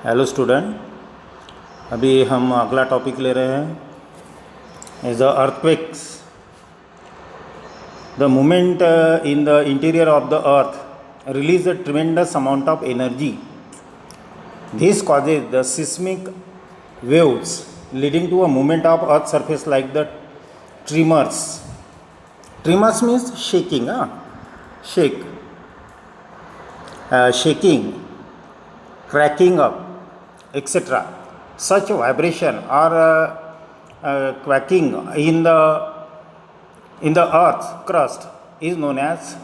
Hello student, अभी हम अगला टॉपिक ले रहे हैं is the earthquakes. The movement in the interior of the earth release a tremendous amount of energy. This causes the seismic waves leading to a movement of earth surface like the tremors. Tremors means shaking, shaking, cracking up, etc. Such vibration or quaking in the earth crust is known as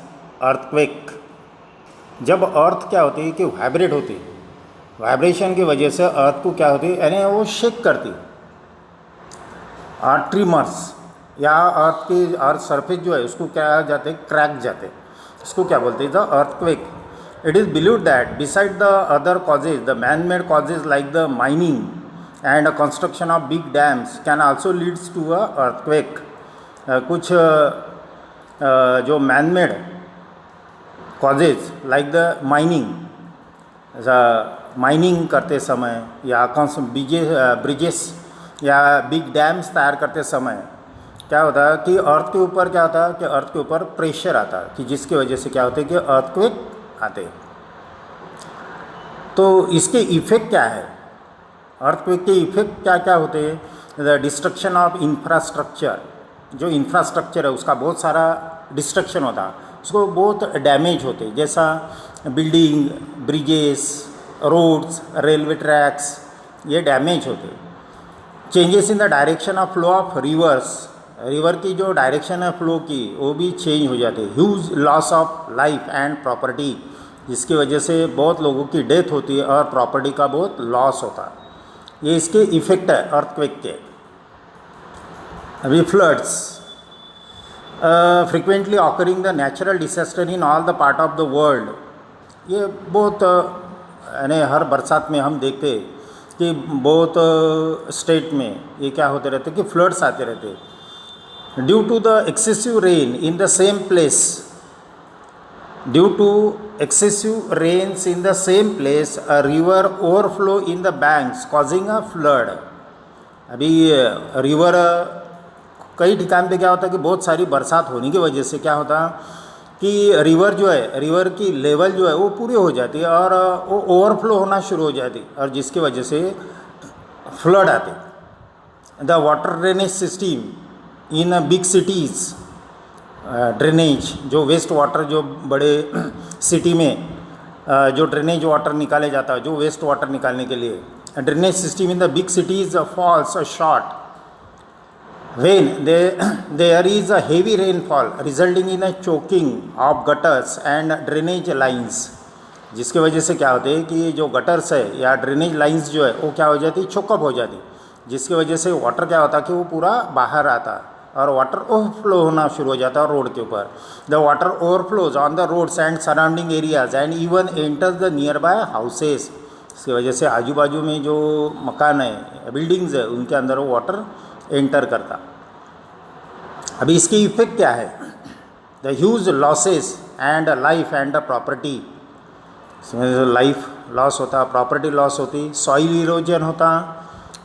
earthquake. जब अर्थ क्या होती है कि vibrate होती है, vibration की वजह से अर्थ को क्या होती है यानी वो शेक करती है. और ट्रिमर्स या अर्थ सरफेस जो है उसको क्या जाते हैं, क्रैक जाते हैं. इसको क्या बोलते हैं, the earthquake. It is believed that beside the other causes, the man-made causes like the mining and construction of big dams can also leads to a earthquake. कुछ जो man-made causes like the mining करते समय या bridges या big dams तैयार करते समय क्या होता है कि अर्थ के ऊपर क्या होता है कि अर्थ के ऊपर प्रेशर आता है कि जिसकी वजह से क्या होता है कि अर्थक्वेक आते हैं. तो इसके इफ़ेक्ट क्या है, अर्थक्वेक के इफ़ेक्ट क्या क्या होते हैं. द डिस्ट्रक्शन ऑफ इंफ्रास्ट्रक्चर, जो इंफ्रास्ट्रक्चर है उसका बहुत सारा डिस्ट्रक्शन होता है, उसको बहुत डैमेज होते हैं. जैसा building, bridges, roads, railway tracks, ये डैमेज होते हैं. Changes in the direction of flow of rivers, river की जो डायरेक्शन है फ्लो की वो भी चेंज हो जाती है. Huge loss of life and property, जिसकी वजह से बहुत लोगों की डेथ होती है और प्रॉपर्टी का बहुत लॉस होता है. ये इसके इफ़ेक्ट है अर्थक्वेक के. अभी floods frequently occurring the natural disaster in all the part of the world. ये बहुत यानी हर बरसात में हम देखते हैं कि बहुत स्टेट में ये क्या होते रहते कि फ्लड्स आते रहते. Due to the excessive rain in the same place, due to excessive rains in the same place, a river overflow in the banks causing a flood. अभी रिवर कई ठिकान पे क्या होता है कि बहुत सारी बरसात होने की वजह से क्या होता है कि रिवर जो है, रिवर की लेवल जो है वो पूरी हो जाती है और वो ओवरफ्लो होना शुरू हो जाती है और जिसकी वजह से फ्लड आते. The water drainage system in big cities, drainage जो वेस्ट वाटर जो बड़े सिटी में जो ड्रेनेज वाटर निकाले जाता है, जो वेस्ट वाटर निकालने के लिए drainage system in the big cities falls short when there is a heavy rainfall resulting in a choking of gutters and drainage lines. जिसकी वजह से क्या होते हैं कि जो गटर्स है या ड्रेनेज लाइंस जो है वो क्या हो जाती है, चोकअप हो जाती. जिसकी वजह से वाटर क्या होता है कि वो पूरा बाहर आता और वाटर ओवरफ्लो होना शुरू हो जाता है रोड के ऊपर. The water overflows on the roads and surrounding areas and even enters the nearby houses. इसकी वजह से आजू बाजू में जो मकान है, बिल्डिंग्स है, उनके अंदर वो वाटर एंटर करता. अभी इसकी इफेक्ट क्या है, the huge losses and life and the property. इसमें लाइफ लॉस होता, प्रॉपर्टी लॉस होती, सॉइल इरोजन होता,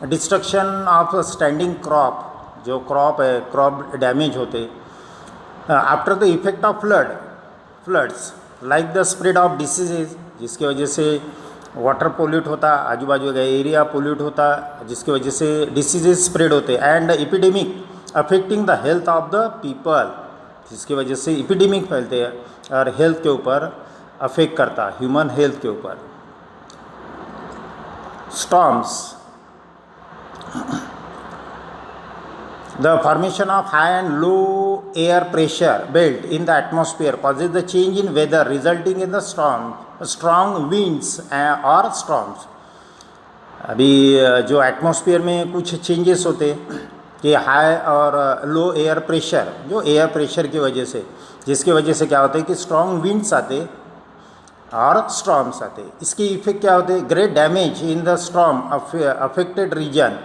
डिस्ट्रक्शन ऑफ स्टैंडिंग क्रॉप, जो क्रॉप है क्रॉप डैमेज होते. After the effect of floods like the spread of diseases, जिसकी वजह से वाटर पोल्यूट होता, आजू बाजू का एरिया पोल्यूट होता, जिसकी वजह से डिसीजेज स्प्रेड होते. And epidemic affecting the health of the people, जिसकी वजह से एपिडेमिक फैलते हैं और हेल्थ के ऊपर अफेक्ट करता, ह्यूमन हेल्थ के ऊपर. Storms, the formation of high and low air pressure belt in the atmosphere causes the change in weather resulting in the strong winds or storms. अभी जो एटमॉस्फेयर में कुछ चेंजेस होते कि हाई और लो एयर प्रेशर, जो एयर प्रेशर की वजह से, जिसकी वजह से क्या होता है कि स्ट्रॉन्ग विंड्स आते और स्टॉर्म्स आते. इसकी इफेक्ट क्या होते हैं, great damage in the storm affected region.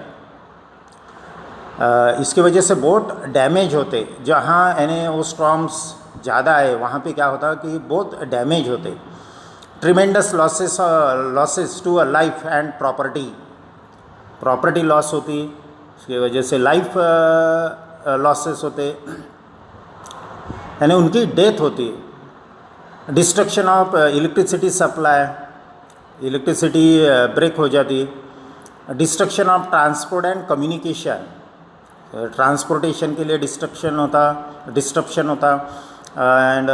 इसकी वजह से बहुत डैमेज होते, जहाँ यानी वो स्टॉर्म्स ज़्यादा है वहाँ पे क्या होता है कि बहुत डैमेज होते. Tremendous losses to a life and property loss होती, इसकी वजह से लाइफ लॉसेस होते, यानी उनकी डेथ होती। Destruction of electricity supply, electricity break हो जाती। Destruction of transport and communication, transportation के लिए डिस्ट्रप्शन होता and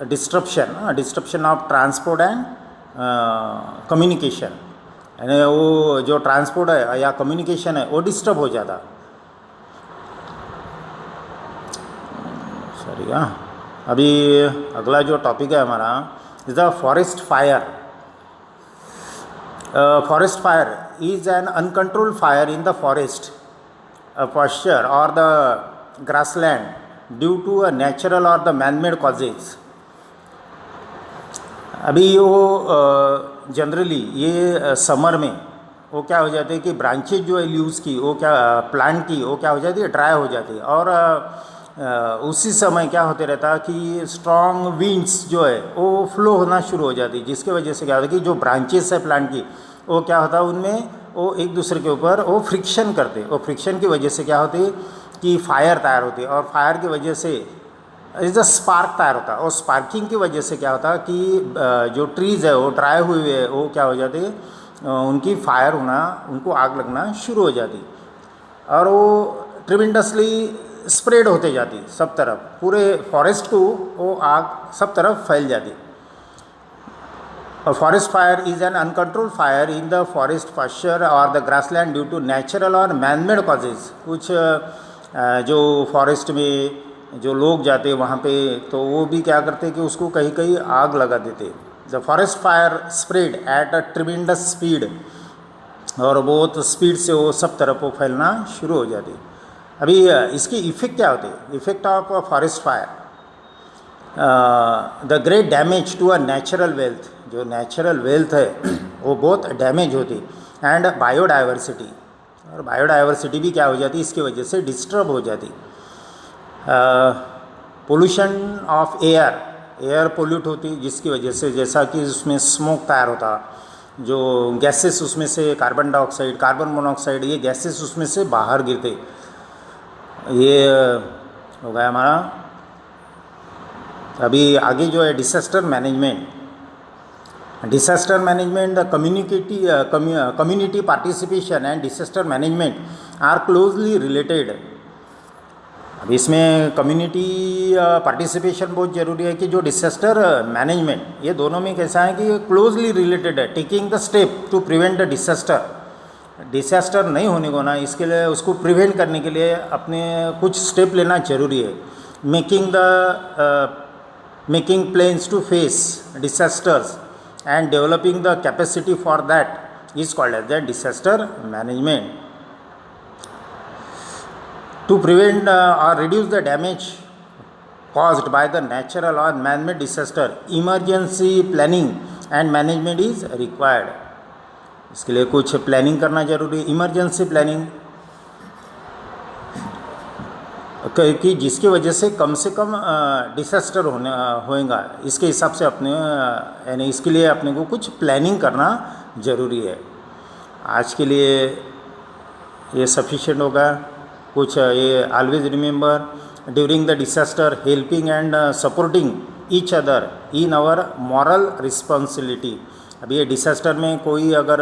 disruption of transport and communication, यानी वो जो ट्रांसपोर्ट है या कम्युनिकेशन है वो डिस्टर्ब हो जाता। सॉरी हाँ, अभी अगला जो टॉपिक है हमारा is the forest fire. Forest fire is an uncontrolled fire in the forest pasture or the grassland due to a natural or the man-made causes। अभी वो जनरली ये समर में वो क्या हो जाती है कि ब्रांचेज जो है लीव्स की वो क्या प्लांट की वो क्या हो जाती है, ड्राई हो जाती है। और उसी समय क्या होते रहता कि स्ट्रॉन्ग विंड्स जो है वो फ्लो होना शुरू हो जाती है, जिसकी वजह से क्या होता है कि जो ब्रांचेस है प्लांट की वो क्या होता है उनमें वो एक दूसरे के ऊपर वो फ्रिक्शन करते, वो फ्रिक्शन की वजह से क्या होती है कि फायर तैयार होती है। और फायर की वजह से इज द स्पार्क तैयार होता है, और स्पार्किंग की वजह से क्या होता है कि जो ट्रीज़ है वो ड्राई हुए है वो क्या हो जाते उनकी फायर होना, उनको आग लगना शुरू हो जाती, और वो ट्रिमेंडसली स्प्रेड होते जाती सब तरफ, पूरे फॉरेस्ट को वो आग सब तरफ फैल जाती। A forest fire is an uncontrolled fire in the forest pasture or the grassland due to natural or man-made causes। कुछ जो फॉरेस्ट में जो लोग जाते वहाँ पे तो वो भी क्या करते कि उसको कहीं कहीं आग लगा देते। The forest fire spread at a tremendous speed, और बहुत स्पीड से वो सब तरफ वो फैलना शुरू हो जाती। अभी इसकी इफ़ेक्ट क्या होते, effect of forest fire, the great damage to a natural wealth, जो नेचुरल वेल्थ है वो बहुत डैमेज होती, एंड बायोडाइवर्सिटी, और बायोडाइवर्सिटी भी क्या हो जाती इसकी वजह से डिस्टर्ब हो जाती। पोल्यूशन ऑफ एयर पोल्यूट होती, जिसकी वजह से जैसा कि उसमें स्मोक तैयार होता, जो गैसेस उसमें से कार्बन डाइऑक्साइड, कार्बन मोनोऑक्साइड, ये गैसेस उसमें से बाहर गिरते। ये हो गया हमारा। अभी आगे जो है disaster management, the community participation and disaster management are closely related। अब इसमें कम्युनिटी पार्टिसिपेशन बहुत ज़रूरी है कि जो डिसास्टर मैनेजमेंट, ये दोनों में कैसा है कि क्लोजली रिलेटेड है। Taking the step to prevent the disaster नहीं होने को ना, इसके लिए उसको प्रिवेंट करने के लिए अपने कुछ स्टेप लेना जरूरी है। Making plans to face disasters and developing the capacity for that is called as the disaster management। To prevent or reduce the damage caused by the natural or man-made disaster, emergency planning and management is required। इसके लिए कुछ planning करना जरूरी है, emergency planning, कि जिसकी वजह से कम डिसास्टर होएगा, इसके हिसाब से अपने यानी इसके लिए अपने को कुछ प्लानिंग करना ज़रूरी है। आज के लिए ये सफिशिएंट होगा। कुछ ये always remember during the disaster helping and supporting each other in our moral responsibility. अभी ये डिसास्टर में कोई अगर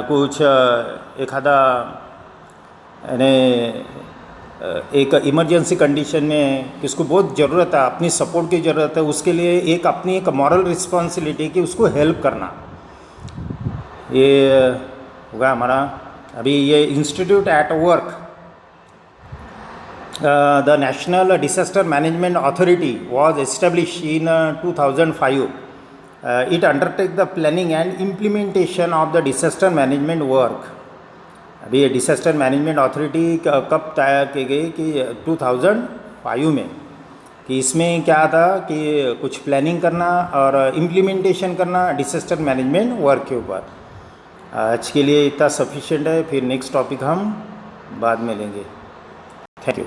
कुछ एक आधा यानी एक इमरजेंसी कंडीशन में किसको बहुत ज़रूरत है, अपनी सपोर्ट की ज़रूरत है, उसके लिए एक अपनी एक मॉरल रिस्पॉन्सिबिलिटी कि उसको हेल्प करना, ये होगा हमारा। अभी ये institute at work, the national disaster management authority was establish in 2005। It undertake the planning and implementation of the disaster management work. अभी ये डिसास्टर मैनेजमेंट अथॉरिटी कब तैयार की गई कि 2005 में, कि इसमें क्या था कि कुछ प्लानिंग करना और इम्प्लीमेंटेशन करना डिसास्टर मैनेजमेंट वर्क के ऊपर। आज के लिए इतना सफिशिएंट है, फिर नेक्स्ट टॉपिक हम बाद में लेंगे। Thank you.